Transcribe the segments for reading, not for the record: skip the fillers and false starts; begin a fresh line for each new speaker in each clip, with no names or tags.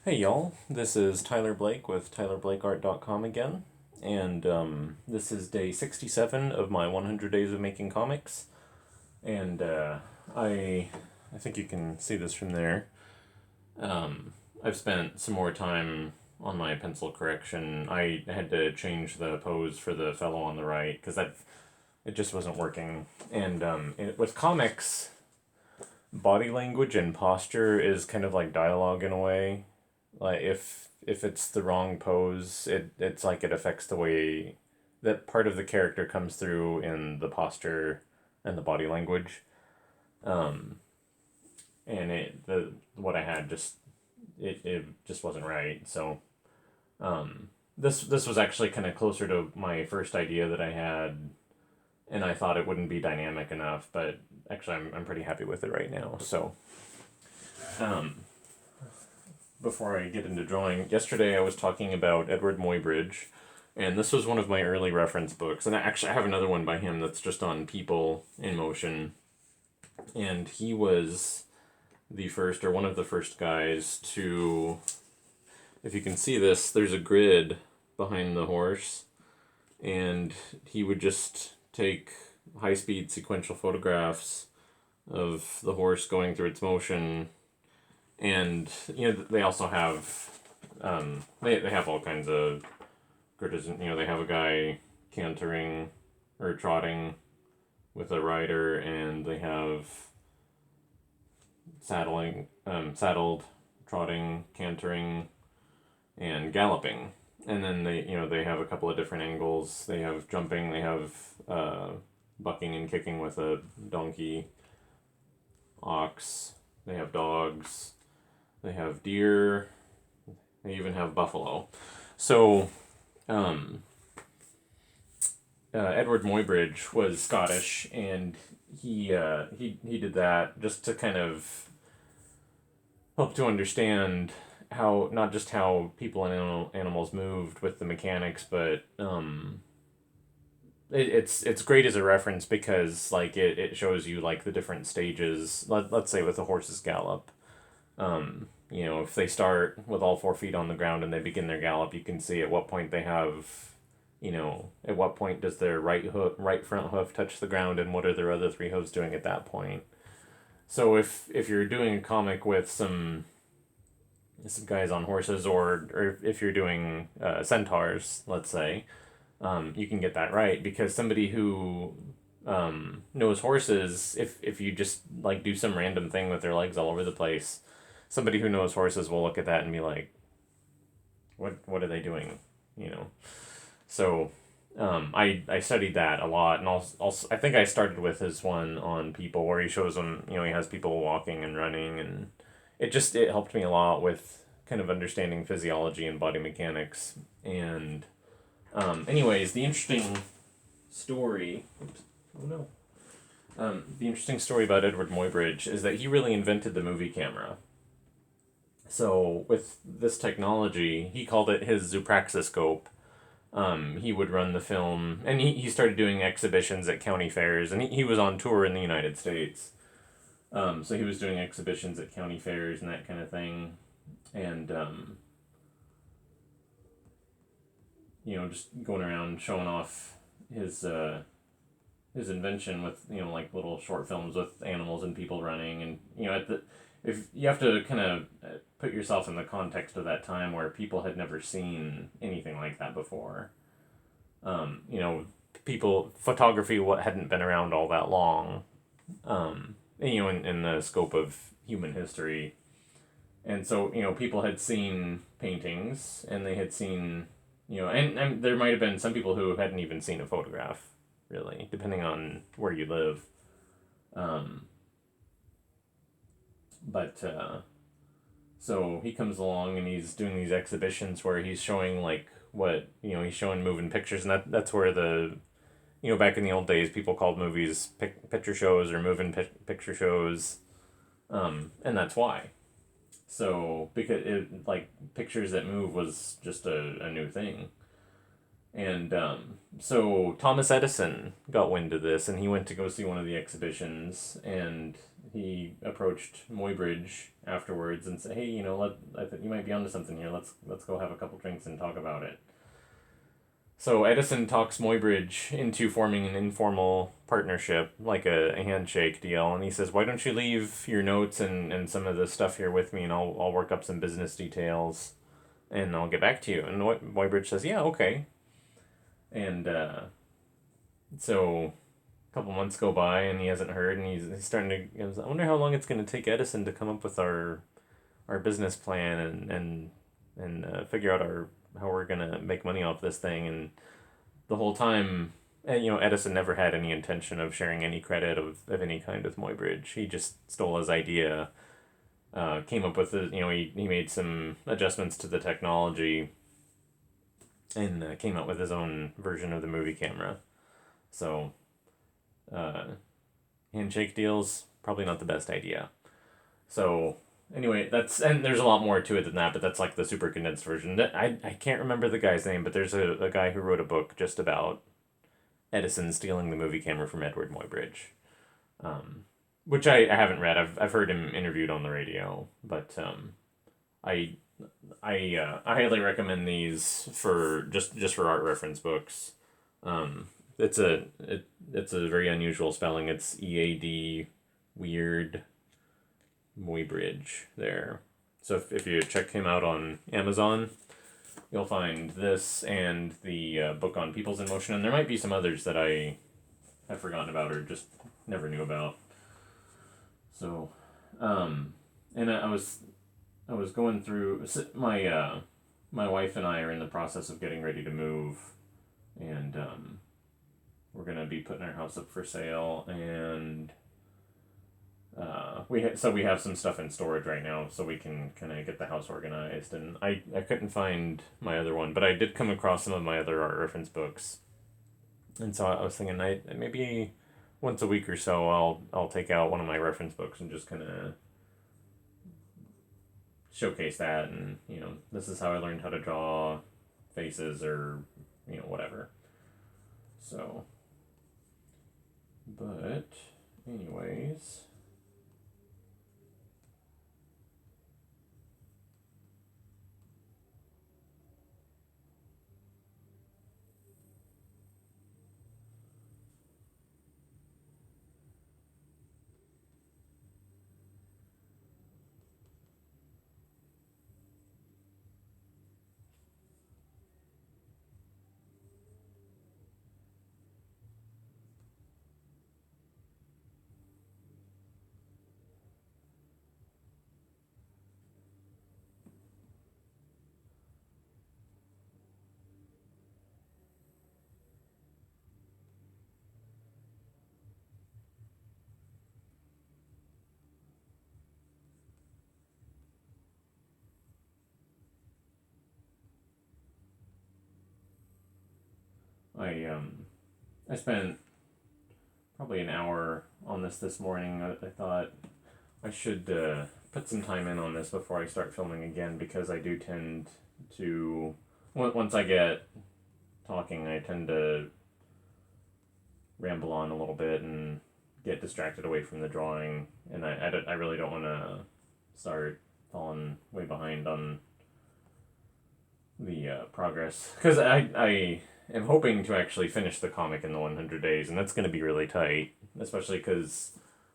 Hey y'all, this is Tyler Blake with tylerblakeart.com again, and this is day 67 of my 100 days of making comics, and I I think you can see this from there. I've spent some more time on my pencil correction. I had to change the pose for the fellow on the right because it just wasn't working, and with comics, body language and posture is kind of like dialogue in a way. Like if it's the wrong pose, it's like it affects the way that part of the character comes through in the posture and the body language. Um, and the what I had just it just wasn't right. So this was actually kind of closer to my first idea that I had, and I thought it wouldn't be dynamic enough, but actually I'm pretty happy with it right now. So um, before I get into drawing, yesterday I was talking about Edward Muybridge, and this was one of my early reference books. And I have another one by him that's just on people in motion, and he was the first or one of the first guys to. If you can see this, there's a grid behind the horse, and he would just take high speed sequential photographs of the horse going through its motion. And they also have they have all kinds of criticism. They have a guy cantering or trotting with a rider, and they have saddled, trotting, cantering, and galloping. And then they have a couple of different angles. They have jumping. They have bucking and kicking with a donkey, ox. They have dogs. They have deer. They even have buffalo. So, um, Edward Muybridge was Scottish, and he did that just to kind of help to understand how not just how people and animals moved with the mechanics, but it's great as a reference because like it shows you like the different stages. Let's say with a horse's gallop. If they start with all 4 feet on the ground and they begin their gallop, you can see at what point they have, at what point does their right front hoof touch the ground, and what are their other three hooves doing at that point. So if you're doing a comic with some guys on horses, or if you're doing centaurs, let's say, you can get that right because somebody who knows horses, if you just like do some random thing with their legs all over the place, somebody who knows horses will look at that and be like, what are they doing? You know. So I studied that a lot, and also I think I started with his one on people where he shows them. He has people walking and running, and it helped me a lot with kind of understanding physiology and body mechanics. And anyways, the interesting story. Oops, oh no. The interesting story about Edward Muybridge is that he really invented the movie camera. So with this technology, he called it his Zoopraxiscope. He would run the film, and he started doing exhibitions at county fairs, and he was on tour in the United States. So he was doing exhibitions at county fairs and that kind of thing, and just going around showing off his his invention with like little short films with animals and people running, and at the if you have to kind of put yourself in the context of that time where people had never seen anything like that before. People photography what hadn't been around all that long. In the scope of human history, and so people had seen paintings and they had seen and there might have been some people who hadn't even seen a photograph, really, depending on where you live. Um, but So he comes along and he's doing these exhibitions where he's showing like what he's showing moving pictures, and that's where the back in the old days people called movies picture shows or moving picture shows, and that's why. So because it like pictures that move was just a new thing. And so Thomas Edison got wind of this, and he went to go see one of the exhibitions, and he approached Muybridge afterwards and said, "Hey, I think you might be onto something here. Let's go have a couple drinks and talk about it." So Edison talks Muybridge into forming an informal partnership, like a handshake deal, and he says, "Why don't you leave your notes and some of the stuff here with me, and I'll work up some business details, and I'll get back to you." And Muybridge says, "Yeah, okay." And so a couple months go by, and he hasn't heard, and he's starting to. I wonder how long it's going to take Edison to come up with our business plan and figure out our how we're gonna make money off this thing. And the whole time, Edison never had any intention of sharing any credit of any kind with Muybridge. He just stole his idea, came up with it. He made some adjustments to the technology, and came out with his own version of the movie camera. So, uh, handshake deals probably not the best idea. So anyway, and there's a lot more to it than that, but that's like the super condensed version. I can't remember the guy's name, but there's a guy who wrote a book just about Edison stealing the movie camera from Edward Muybridge, which I haven't read. I've heard him interviewed on the radio, but I I highly recommend these for just for art reference books. It's a very unusual spelling. It's EAD weird Muybridge there. So if you check him out on Amazon, you'll find this and the book on Peoples in Motion, and there might be some others that I have forgotten about or just never knew about. So, and I was going through my wife and I are in the process of getting ready to move, and we're gonna be putting our house up for sale, and we have some stuff in storage right now, so we can kind of get the house organized. And I couldn't find my other one, but I did come across some of my other art reference books, and so I was thinking maybe once a week or so I'll take out one of my reference books and just kind of showcase that, and this is how I learned how to draw faces, or whatever. So, but anyways. I spent probably an hour on this morning. I thought I should put some time in on this before I start filming again, because I do tend to once I get talking, I tend to ramble on a little bit and get distracted away from the drawing, and I really don't want to start falling way behind on the progress, because I am hoping to actually finish the comic in the 100 days, and that's going to be really tight, especially because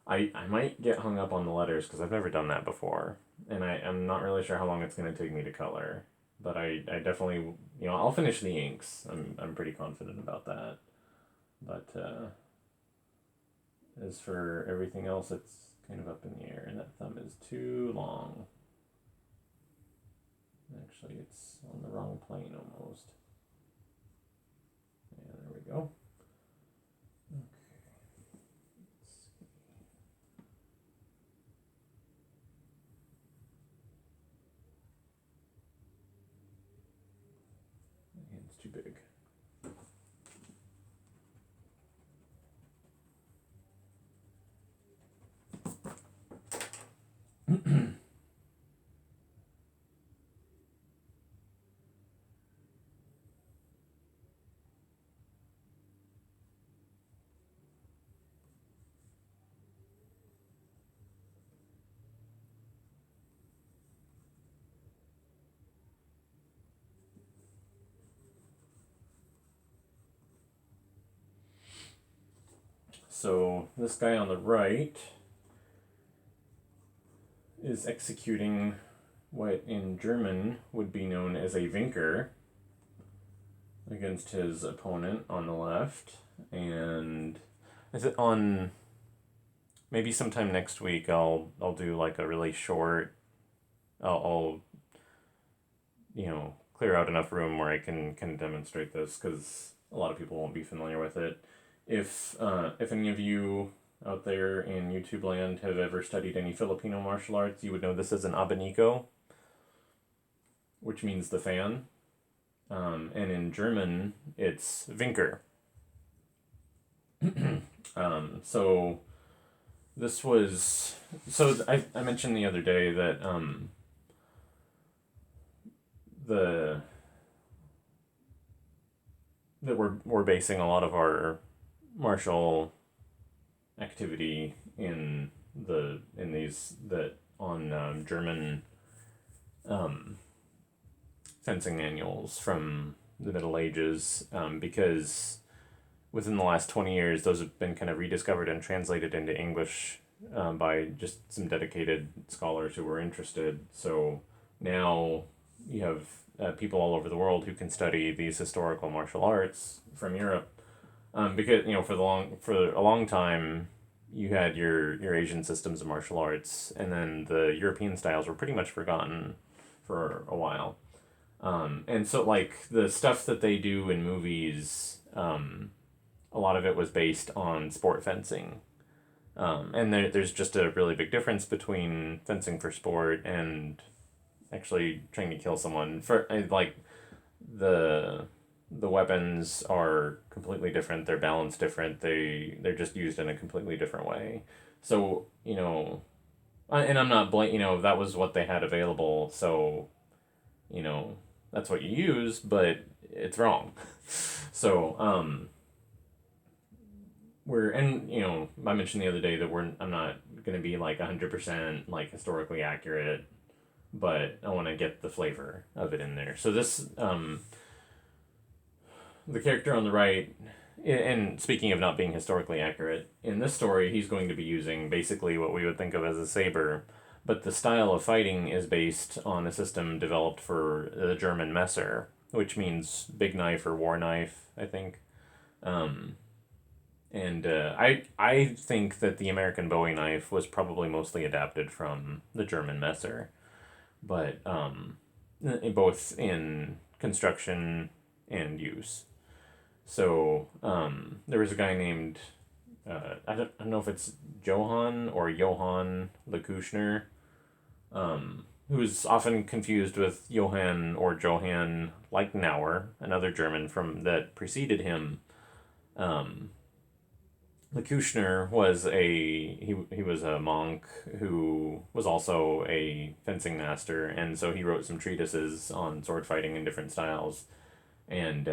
I might get hung up on the letters, because I've never done that before, and I'm not really sure how long it's going to take me to color, but I definitely, I'll finish the inks. I'm pretty confident about that, but as for everything else, it's kind of up in the air, and that thumb is too long. Actually, it's on the wrong plane almost. Yeah, there we go. Okay. Let's see. My hand's too big. So this guy on the right is executing what in German would be known as a Winker against his opponent on the left. And is it on maybe sometime next week I'll do like a really short I'll clear out enough room where I can demonstrate this, because a lot of people won't be familiar with it. If any of you out there in YouTube land have ever studied any Filipino martial arts, you would know this as an abanico, which means the fan. And in German, it's Winker. So this was... So I mentioned the other day that that we're basing a lot of our martial activity on German fencing manuals from the Middle Ages, because within the last 20 years those have been kind of rediscovered and translated into English by just some dedicated scholars who were interested. So now you have people all over the world who can study these historical martial arts from Europe, because for a long time you had your Asian systems of martial arts, and then the European styles were pretty much forgotten for a while, and so like the stuff that they do in movies, a lot of it was based on sport fencing. And there's just a really big difference between fencing for sport and actually trying to kill someone. For like the weapons are completely different. They're balanced different. They're just used in a completely different way. So and I'm not that was what they had available. So that's what you use, but it's wrong. So I mentioned the other day that I'm not gonna be like 100% like historically accurate, but I want to get the flavor of it in there. So this, the character on the right, and speaking of not being historically accurate, in this story, he's going to be using basically what we would think of as a saber, but the style of fighting is based on a system developed for the German Messer, which means big knife or war knife, I think. I think that the American Bowie knife was probably mostly adapted from the German Messer, but both in construction and use. So there was a guy named I don't know if it's Johann or Johann Lekuschner, who's often confused with Johann or Johann Leichenauer, another German that preceded him. Lekuschner was he was a monk who was also a fencing master, and so he wrote some treatises on sword fighting in different styles, and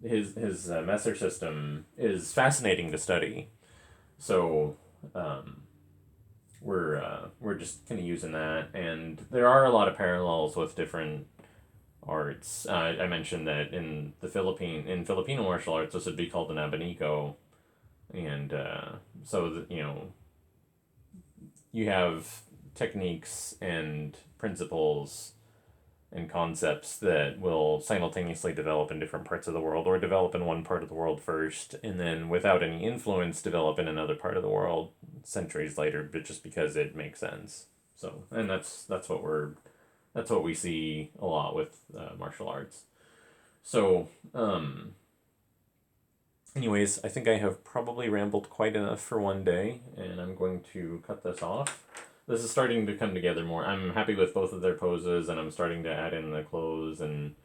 his Messer system is fascinating to study. So we're just kind of using that, and there are a lot of parallels with different arts. I mentioned that in Filipino martial arts, this would be called an abanico. And so you have techniques and principles and concepts that will simultaneously develop in different parts of the world, or develop in one part of the world first, and then without any influence develop in another part of the world centuries later, but just because it makes sense. So, and that's what we see a lot with martial arts. So anyways, I think I have probably rambled quite enough for one day, and I'm going to cut this off. This is starting to come together more. I'm happy with both of their poses, and I'm starting to add in the clothes, and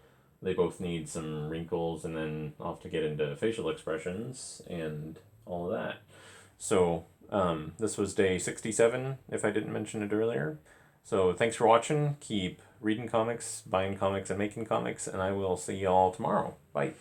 they both need some wrinkles, and then I'll have to get into facial expressions and all of that. So this was day 67, if I didn't mention it earlier. So thanks for watching. Keep reading comics, buying comics, and making comics, and I will see y'all tomorrow. Bye.